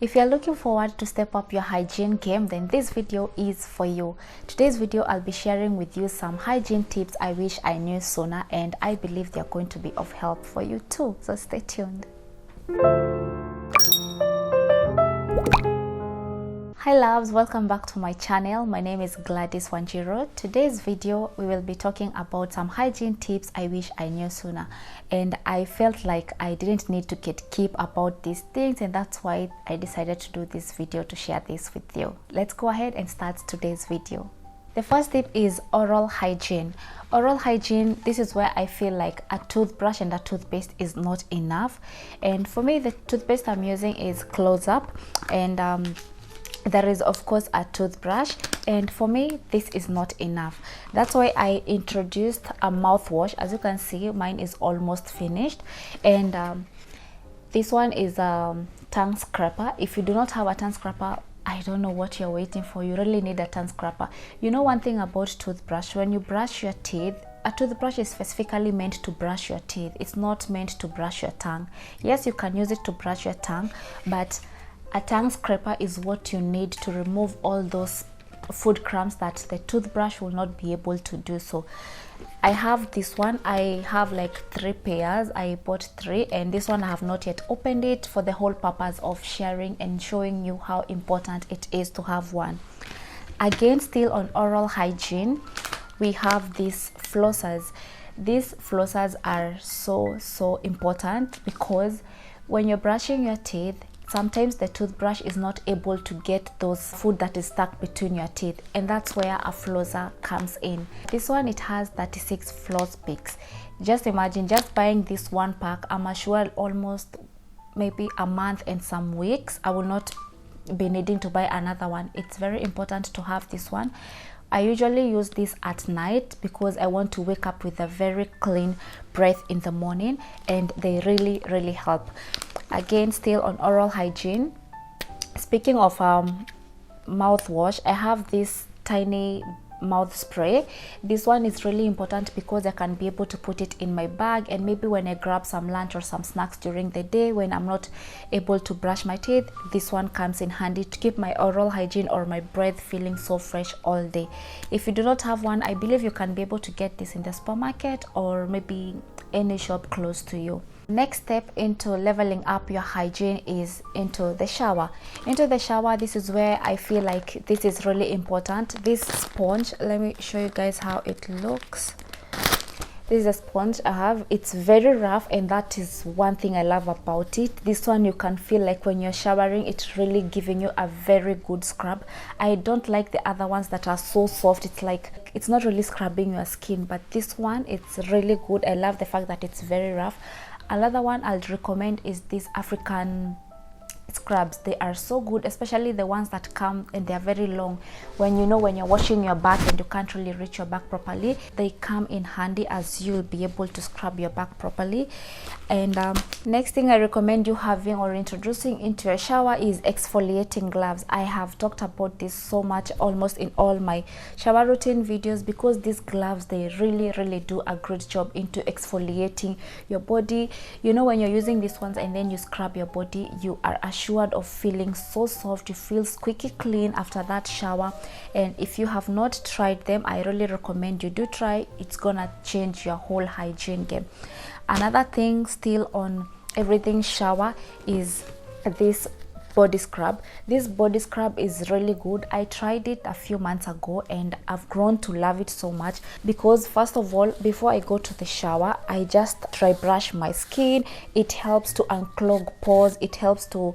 If you're looking forward to step up your hygiene game, then this video is for you. Today's video, I'll be sharing with you some hygiene tips I wish I knew sooner, and I believe they're going to be of help for you too. So stay tuned. Hi loves, welcome back to my channel. My name is Gladys Wanjiro. Today's video we will be talking about some hygiene tips I wish I knew sooner, and I felt like I didn't need to keep about these things, and that's why I decided to do this video to share this with you. Let's go ahead and start today's video. The first tip is oral hygiene. Oral hygiene, this is where I feel like a toothbrush and a toothpaste is not enough, and for me the toothpaste I'm using is Closeup, and there is of course a toothbrush, and for me this is not enough. That's why I introduced a mouthwash. As you can see, mine is almost finished, and this one is a tongue scraper. If you do not have a tongue scraper, I don't know what you're waiting for. You really need a tongue scraper. You know, one thing about toothbrush, when you brush your teeth, a toothbrush is specifically meant to brush your teeth. It's not meant to brush your tongue. Yes, you can use it to brush your tongue, but a tongue scraper is what you need to remove all those food crumbs that the toothbrush will not be able to do. So I have this one. I have like 3 pairs. I bought 3, and this one I have not yet opened it, for the whole purpose of sharing and showing you how important it is to have one. Again, still on oral hygiene, we have these flossers. These flossers are so important, because when you're brushing your teeth, sometimes the toothbrush is not able to get those food that is stuck between your teeth, and that's where a flosser comes in. This one, it has 36 floss picks. Just imagine just buying this one pack. I'm assured almost maybe a month and some weeks I will not be needing to buy another one. It's very important to have this one. I usually use this at night because I want to wake up with a very clean breath in the morning, and they really help. Again, still on oral hygiene, speaking of mouthwash, I have this tiny mouth spray. This one is really important because I can be able to put it in my bag, and maybe when I grab some lunch or some snacks during the day when I'm not able to brush my teeth, this one comes in handy to keep my oral hygiene or my breath feeling so fresh all day. If you do not have one, I believe you can be able to get this in the supermarket or maybe any shop close to you. Next step into leveling up your hygiene is into the shower. Into the shower, this is where I feel like this is really important. This sponge, let me show you guys how it looks. This is a sponge I have. It's very rough, and that is one thing I love about it. This one, you can feel like when you're showering, it's really giving you a very good scrub. I don't like the other ones that are so soft. It's like it's not really scrubbing your skin, but this one, it's really good. I love the fact that it's very rough. Another one I'll recommend is these African scrubs. They are so good, especially the ones that come and they're very long. When you're washing your back and you can't really reach your back properly, they come in handy, as you'll be able to scrub your back properly. And next thing I recommend you having or introducing into your shower is exfoliating gloves. I have talked about this so much almost in all my shower routine videos, because these gloves, they really do a great job into exfoliating your body. You know, when you're using these ones and then you scrub your body, you are assured of feeling so soft. You feel squeaky clean after that shower, and if you have not tried them, I really recommend you do try. It's gonna change your whole hygiene game. Another thing still on everything shower is this body scrub. This body scrub is really good. I tried it a few months ago, and I've grown to love it so much, because first of all, before I go to the shower, I just dry brush my skin. It helps to unclog pores. It helps to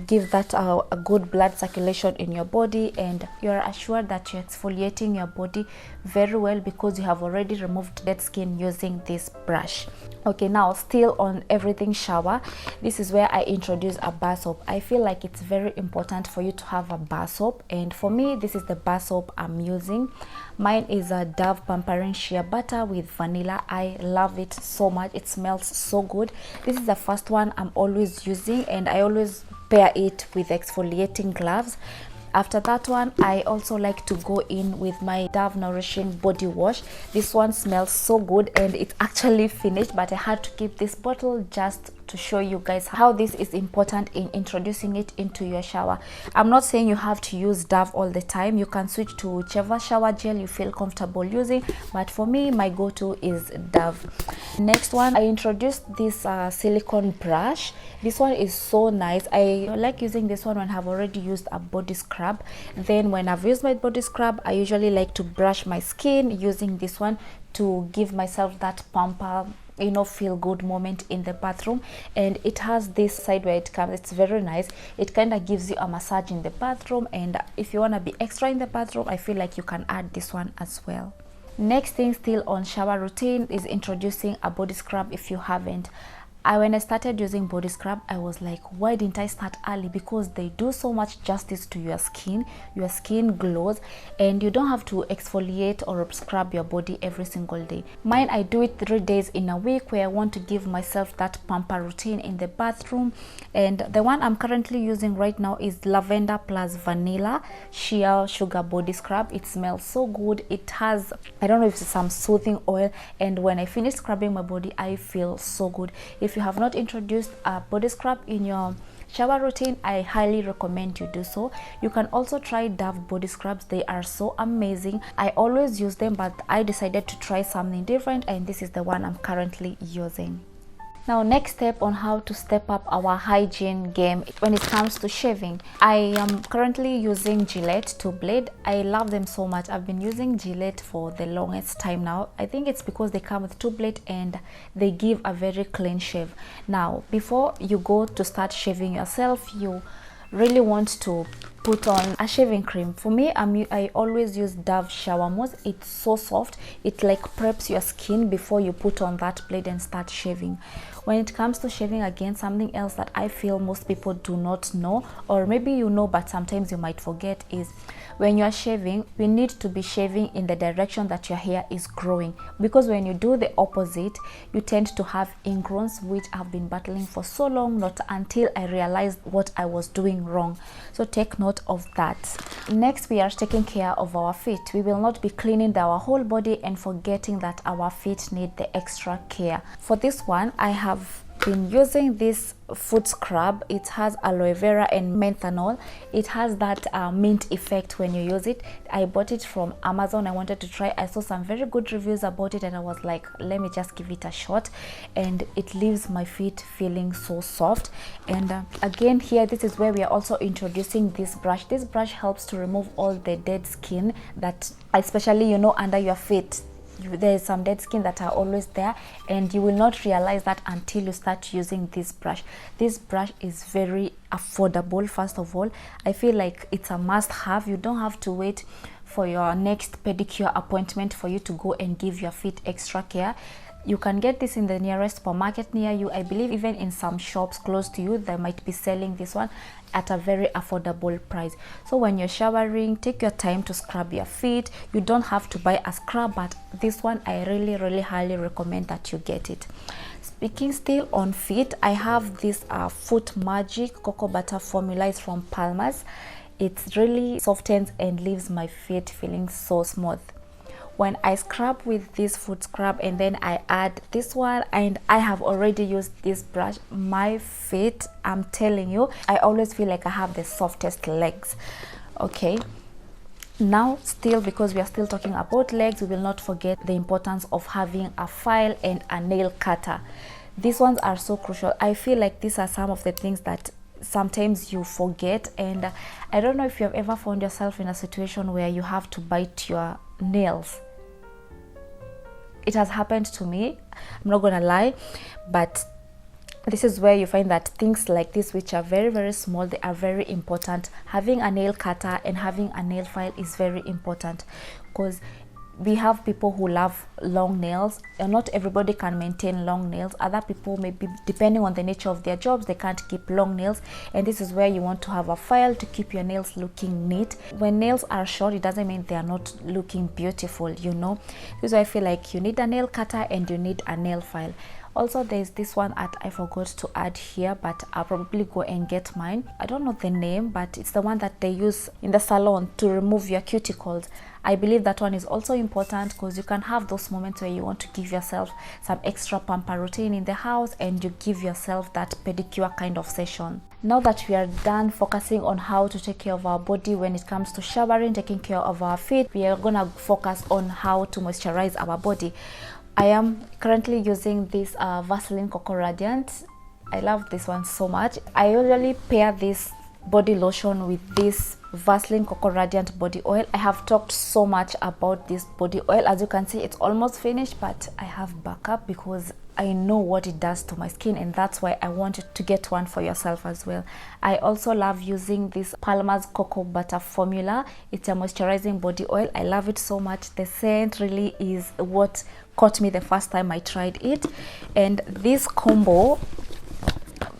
give that a good blood circulation in your body, and you're assured that you're exfoliating your body very well because you have already removed dead skin using this brush. Okay, now still on everything shower, this is where I introduce a bar soap. I feel like it's very important for you to have a bar soap, and for me, this is the bar soap I'm using. Mine is a Dove pampering shea butter with vanilla. I love it so much. It smells so good. This is the first one I'm always using, and I always pair it with exfoliating gloves. After that one, I also like to go in with my Dove Nourishing body wash. This one smells so good, and it's actually finished, but I had to keep this bottle just to show you guys how this is important in introducing it into your shower. I'm not saying you have to use Dove all the time. You can switch to whichever shower gel you feel comfortable using, but for me, my go-to is Dove. Next one, I introduced this silicone brush. This one is so nice. I like using this one when I've already used a body scrub. Then when I've used my body scrub, I usually like to brush my skin using this one to give myself that pamper, you know, feel good moment in the bathroom. And it has this side where it comes, it's very nice. It kind of gives you a massage in the bathroom, and if you want to be extra in the bathroom, I feel like you can add this one as well. Next thing, still on shower routine, is introducing a body scrub if you haven't. When I started using body scrub, I was like, why didn't I start early? Because they do so much justice to your skin. Your skin glows, and you don't have to exfoliate or scrub your body every single day. Mine, I do it 3 days in a week, where I want to give myself that pamper routine in the bathroom. And the one I'm currently using right now is Lavender plus Vanilla Sheer Sugar Body Scrub. It smells so good. It has, I don't know if it's some soothing oil, and when I finish scrubbing my body, I feel so good. If you have not introduced a body scrub in your shower routine, I highly recommend you do so. You can also try Dove body scrubs. They are so amazing. I always use them, but I decided to try something different, and this is the one I'm currently using. Now, next step on how to step up our hygiene game when it comes to shaving. I am currently using Gillette II blade. I love them so much. I've been using Gillette for the longest time now. I think it's because they come with 2 blade and they give a very clean shave. Now, before you go to start shaving yourself, you really want to put on a shaving cream. For me, I always use Dove shower mousse. It's so soft. It like preps your skin before you put on that blade and start shaving. When it comes to shaving, again, something else that I feel most people do not know, or maybe you know but sometimes you might forget, is when you are shaving, we need to be shaving in the direction that your hair is growing, because when you do the opposite, you tend to have ingrowns, which I've been battling for so long, not until I realized what I was doing wrong. So take note of that. Next, we are taking care of our feet. We will not be cleaning our whole body and forgetting that our feet need the extra care. For this one, I have been using this foot scrub. It has aloe vera and menthol. It has that mint effect when you use it. I bought it from Amazon. I wanted to try. I saw some very good reviews about it, and I was like, let me just give it a shot. And it leaves my feet feeling so soft. And again, here, this is where we are also introducing this brush. This brush helps to remove all the dead skin that, especially, you know, under your feet. There is some dead skin that are always there, and you will not realize that until you start using this brush. This brush is very affordable. First of all, I feel like it's a must-have. You don't have to wait for your next pedicure appointment for you to go and give your feet extra care. You can get this in the nearest supermarket near you. I believe even in some shops close to you, they might be selling this one at a very affordable price. So when you're showering, take your time to scrub your feet. You don't have to buy a scrub, but this one, I really highly recommend that you get it. Speaking still on feet, I have this Foot Magic Cocoa Butter formula. It's from Palmer's. It really softens and leaves my feet feeling so smooth. When I scrub with this foot scrub and then I add this one, and I have already used this brush, my feet, I'm telling you, I always feel like I have the softest legs. Okay, now still, because we are still talking about legs, we will not forget the importance of having a file and a nail cutter. These ones are so crucial. I feel like these are some of the things that sometimes you forget, and I don't know if you have ever found yourself in a situation where you have to bite your nails. It has happened to me, I'm not gonna lie, but this is where you find that things like this, which are very small, they are very important. Having a nail cutter and having a nail file is very important, because we have people who love long nails, and not everybody can maintain long nails. Other people, maybe depending on the nature of their jobs, they can't keep long nails, and this is where you want to have a file to keep your nails looking neat. When nails are short, it doesn't mean they are not looking beautiful, you know. This is why I feel like you need a nail cutter and you need a nail file. Also, there's this one that I forgot to add here, but I'll probably go and get mine. I don't know the name, but it's the one that they use in the salon to remove your cuticles. I believe that one is also important because you can have those moments where you want to give yourself some extra pamper routine in the house and you give yourself that pedicure kind of session. Now that we are done focusing on how to take care of our body when it comes to showering, taking care of our feet, we are gonna focus on how to moisturize our body. I am currently using this Vaseline Coco Radiant. I love this one so much. I usually pair this body lotion with this Vaseline Coco Radiant body oil. I have talked so much about this body oil. As you can see, it's almost finished, but I have backup because I know what it does to my skin, and that's why I wanted to get one for yourself as well. I also love using this Palmer's Cocoa Butter formula. It's a moisturizing body oil. I love it so much. The scent really is what caught me the first time I tried it, and this combo,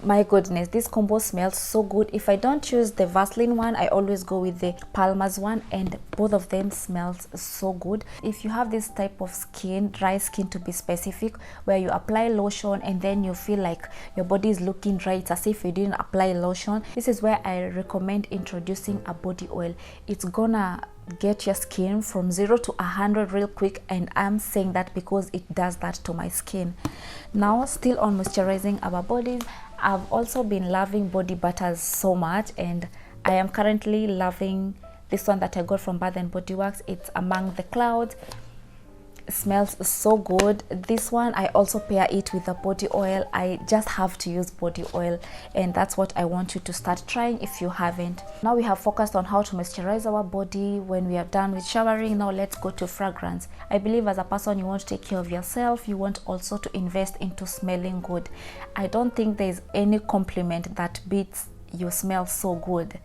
my goodness, this combo smells so good. If I don't choose the Vaseline one, I always go with the Palmer's one, and both of them smells so good. If you have this type of skin, dry skin to be specific, where you apply lotion and then you feel like your body is looking dry, it's as if you didn't apply lotion, this is where I recommend introducing a body oil. It's gonna get your skin from 0 to 100 real quick, and I'm saying that because it does that to my skin. Now, still on moisturizing our bodies, I've also been loving body butters so much, and I am currently loving this one that I got from Bath and Body Works. It's Among the Clouds. It smells so good. This one I also pair it with a body oil. I just have to use body oil, and that's what I want you to start trying if you haven't. Now we have focused on how to moisturize our body when we are done with showering. Now let's go to fragrance. I believe as a person, you want to take care of yourself, you want also to invest into smelling good. I don't think there's any compliment that beats you smell so good.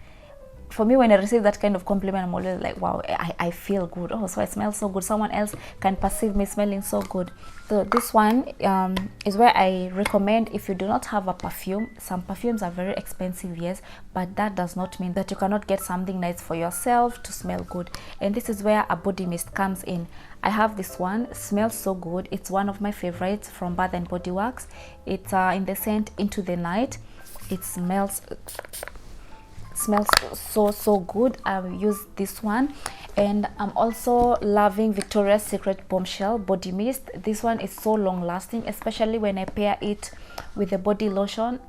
For me, when I receive that kind of compliment, I'm always like, wow, I feel good. Oh, so I smell so good. Someone else can perceive me smelling so good. So this one is where I recommend, if you do not have a perfume, some perfumes are very expensive, yes, but that does not mean that you cannot get something nice for yourself to smell good. And this is where a body mist comes in. I have this one, smells so good. It's one of my favorites from Bath and Body Works. It's in the scent Into the Night. It smells so good. I've used this one, and I'm also loving Victoria's Secret Bombshell body mist. This one is so long lasting, especially when I pair it with the body lotion.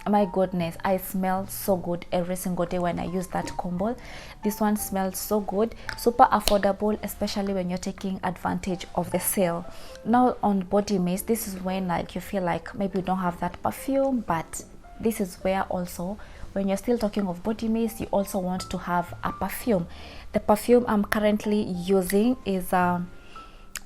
My goodness, I smell so good every single day when I use that combo. This one smells so good, super affordable, especially when you're taking advantage of the sale. Now on body mist, this is when like you feel like maybe you don't have that perfume, but this is where also, when you're still talking of body mist, you also want to have a perfume. The perfume I'm currently using is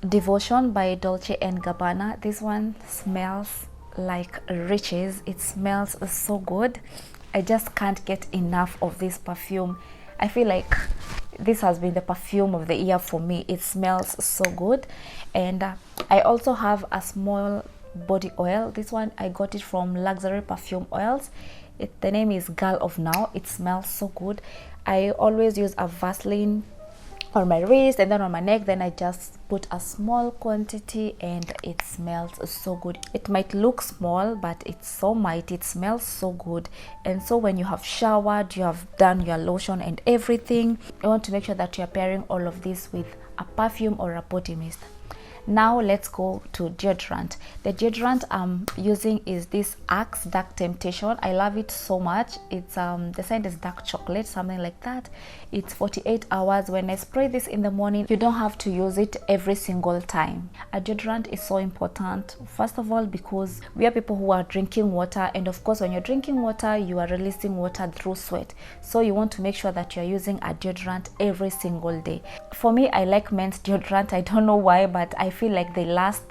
Devotion by Dolce & Gabbana. This one smells like riches. It smells so good. I just can't get enough of this perfume. I feel like this has been the perfume of the year for me. It smells so good. And I also have a small body oil. This one I got it from Luxury Perfume Oils. The name is Girl of Now. It smells so good. I always use a Vaseline on my wrist and then on my neck, then I just put a small quantity, and it smells so good. It might look small, but it's so mighty. It smells so good. And so when you have showered, you have done your lotion and everything, you want to make sure that you're pairing all of this with a perfume or a body mist. Now let's go to deodorant. The deodorant I'm using is this Axe Dark Temptation. I love it so much. It's the scent is dark chocolate, something like that. It's 48 hours. When I spray this in the morning, you don't have to use it every single time. A deodorant is so important, first of all, because we are people who are drinking water, and of course when you're drinking water, you are releasing water through sweat. So you want to make sure that you're using a deodorant every single day. For me, I like men's deodorant. I don't know why, but I feel like they last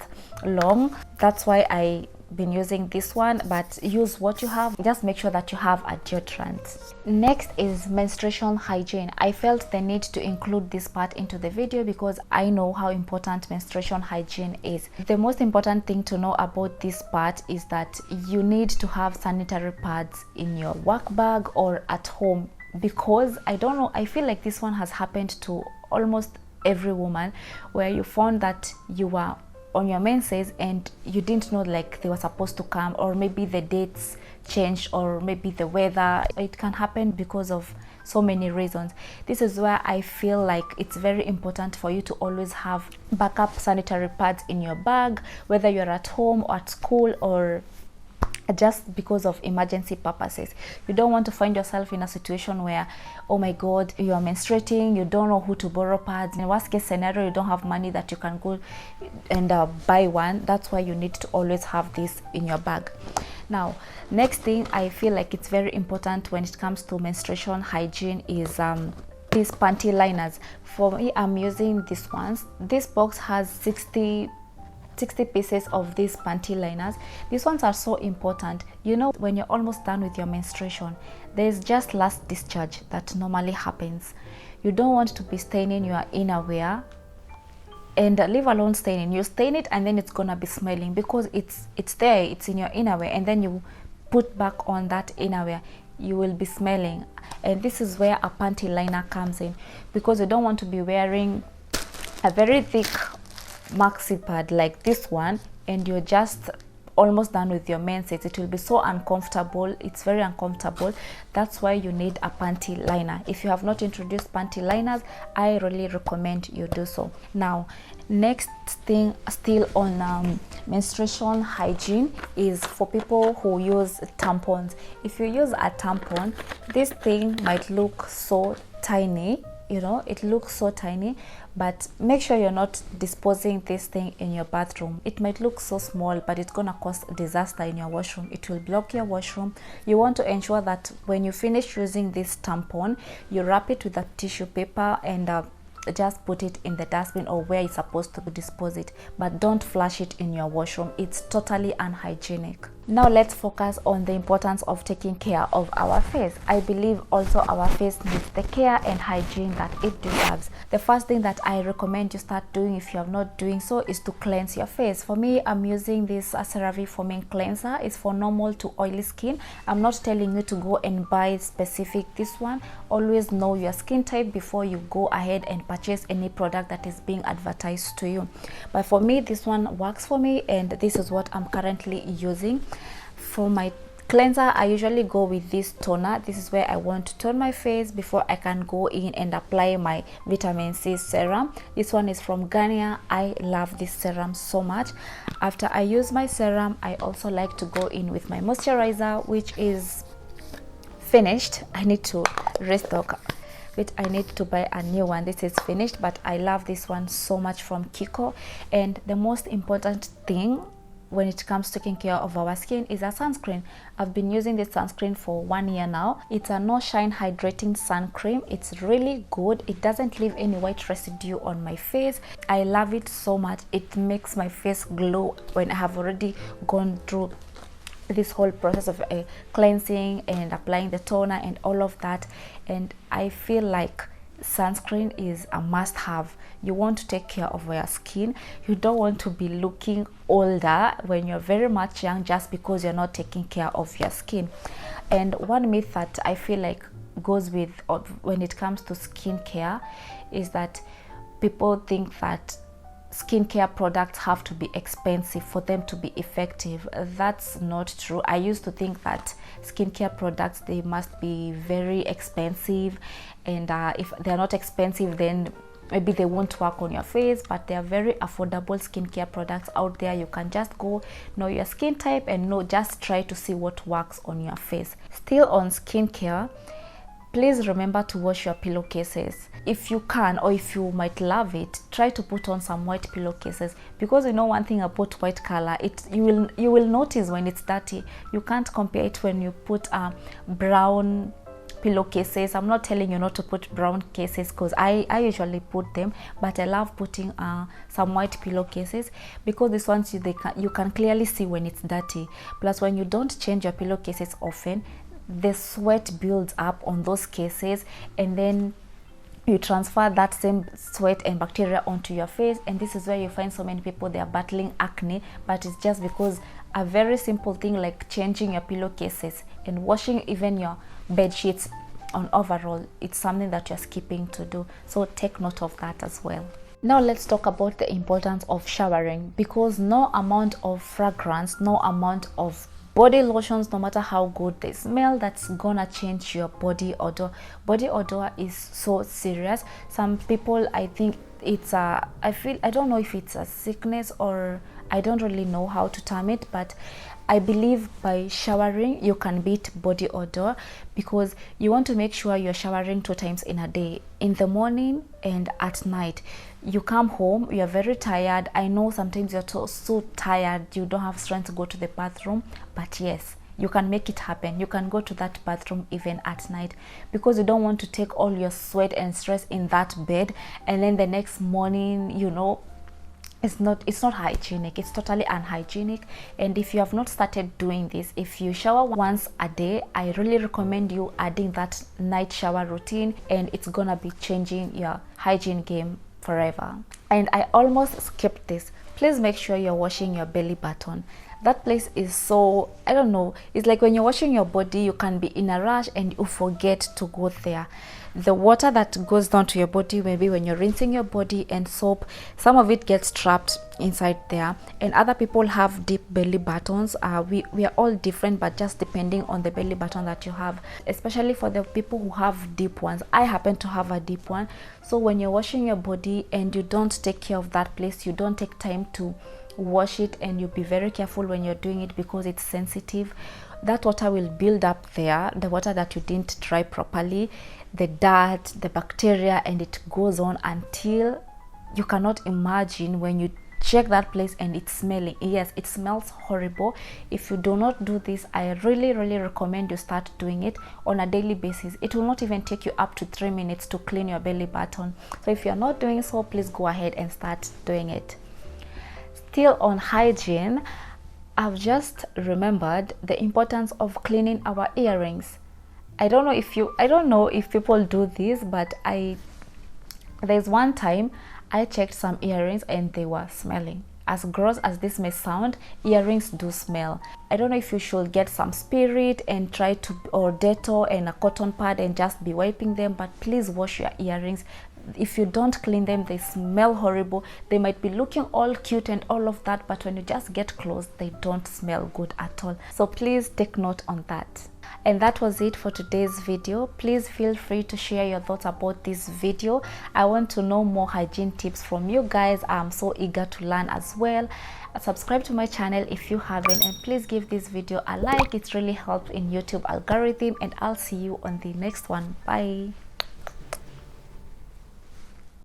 long. That's why I've been using this one, but use what you have. Just make sure that you have a deodorant. Next is menstruation hygiene. I felt the need to include this part into the video because I know how important menstruation hygiene is. The most important thing to know about this part is that you need to have sanitary pads in your work bag or at home, because I don't know, I feel like this one has happened to almost every woman, where you found that you were on your menses and you didn't know like they were supposed to come, or maybe the dates changed, or maybe the weather. It can happen because of so many reasons. This is where I feel like it's very important for you to always have backup sanitary pads in your bag, whether you're at home or at school, or just because of emergency purposes. You don't want to find yourself in a situation where, oh my god, you are menstruating, you don't know who to borrow pads. In worst case scenario, you don't have money that you can go and buy one. That's why you need to always have this in your bag. Now, next thing I feel like it's very important when it comes to menstruation hygiene is these panty liners. For me, I'm using these ones. This box has 60 pieces of these panty liners. These ones are so important. You know, when you're almost done with your menstruation, there's just last discharge that normally happens. You don't want to be staining your innerwear, and leave alone staining. You stain it and then it's gonna be smelling because it's there, it's in your innerwear, and then you put back on that innerwear, you will be smelling. And this is where a panty liner comes in, because you don't want to be wearing a very thick maxi pad like this one and you're just almost done with your menses. It will be so uncomfortable. It's very uncomfortable. That's why you need a panty liner. If you have not introduced panty liners, I really recommend you do so. Now, next thing still on menstruation hygiene is for people who use tampons. If you use a tampon, this thing might look so tiny, you know, it looks so tiny, but make sure you're not disposing this thing in your bathroom. It might look so small, but it's gonna cause disaster in your washroom. It will block your washroom. You want to ensure that when you finish using this tampon, you wrap it with a tissue paper and just put it in the dustbin or where you're supposed to dispose it, but don't flush it in your washroom. It's totally unhygienic. Now let's focus on the importance of taking care of our face. I believe also our face needs the care and hygiene that it deserves. The first thing that I recommend you start doing, if you are not doing so, is to cleanse your face. For me, I'm using this CeraVe foaming cleanser. It's for normal to oily skin. I'm not telling you to go and buy specific this one. Always know your skin type before you go ahead and purchase any product that is being advertised to you. But for me, this one works for me, and this is what I'm currently using. For my cleanser, I usually go with this toner. This is where I want to tone my face before I can go in and apply my vitamin C serum. This one is from Garnier. I love this serum so much. After I use my serum, I also like to go in with my moisturizer, which is finished. I need to restock, but I need to buy a new one. This is finished, but I love this one so much from Kiko. And the most important thing when it comes to taking care of our skin is a sunscreen. I've been using this sunscreen for 1 year now. It's a no shine hydrating sun cream. It's really good. It doesn't leave any white residue on my face. I love it so much. It makes my face glow when I have already gone through this whole process of cleansing and applying the toner and all of that. And I feel like sunscreen is a must-have. You want to take care of your skin. You don't want to be looking older when you're very much young just because you're not taking care of your skin. And one myth that I feel like goes with when it comes to skincare is that people think that skincare products have to be expensive for them to be effective. That's not true. I used to think that skincare products, they must be very expensive, and if they're not expensive, then maybe they won't work on your face. But there are very affordable skincare products out there. You can just go know your skin type and just try to see what works on your face. Still on skincare, please remember to wash your pillowcases. If you can, or if you might love it, try to put on some white pillowcases, because you know one thing about white color, you will notice when it's dirty. You can't compare it when you put brown pillowcases. I'm not telling you not to put brown cases, because I usually put them, but I love putting some white pillowcases, because these ones you can clearly see when it's dirty. Plus, when you don't change your pillowcases often, the sweat builds up on those cases, and then you transfer that same sweat and bacteria onto your face. And this is where you find so many people, they are battling acne, but it's just because a very simple thing like changing your pillowcases and washing even your bed sheets on overall, it's something that you're skipping to do. So take note of that as well. Now let's talk about the importance of showering, because no amount of fragrance, no amount of body lotions, no matter how good they smell, that's gonna change your body odor. Body odor is so serious. Some people, I think it's a, I don't know if it's a sickness, or I don't really know how to term it, but I believe by showering you can beat body odor, because you want to make sure you're showering 2 times in a day, in the morning and at night. You come home, you're very tired. I know sometimes you're so tired, you don't have strength to go to the bathroom, but yes, you can make it happen. You can go to that bathroom even at night, because you don't want to take all your sweat and stress in that bed, and then the next morning, you know, it's not hygienic. It's totally unhygienic. And if you have not started doing this, if you shower once a day, I really recommend you adding that night shower routine, and it's gonna be changing your hygiene game forever. And I almost skipped this. Please make sure you're washing your belly button. That place is so, I don't know, it's like when you're washing your body, you can be in a rush and you forget to go there. The water that goes down to your body, maybe when you're rinsing your body and soap, some of it gets trapped inside there. And other people have deep belly buttons. We are all different, but just depending on the belly button that you have, especially for the people who have deep ones. I happen to have a deep one. So when you're washing your body and you don't take care of that place, you don't take time to wash it, and you be very careful when you're doing it, because it's sensitive, that water will build up there, the water that you didn't dry properly, the dirt, the bacteria, and it goes on until you cannot imagine when you check that place and it's smelling. Yes, it smells horrible. If you do not do this, I really recommend you start doing it on a daily basis. It will not even take you up to 3 minutes to clean your belly button. So if you're not doing so, please go ahead and start doing it. Still on hygiene, I've just remembered the importance of cleaning our earrings. I don't know if people do this, but there's one time I checked some earrings and they were smelling. As gross as this may sound, earrings do smell. I don't know if you should get some spirit and try to, or Dettol and a cotton pad, and just be wiping them, but please wash your earrings. If you don't clean them, they smell horrible. They might be looking all cute and all of that, but when you just get close, they don't smell good at all. So please take note on that. And that was it for today's video. Please feel free to share your thoughts about this video. I want to know more hygiene tips from you guys. I'm so eager to learn as well. Subscribe to my channel if you haven't, and please give this video a like. It really helps in YouTube algorithm, and I'll see you on the next one. Bye.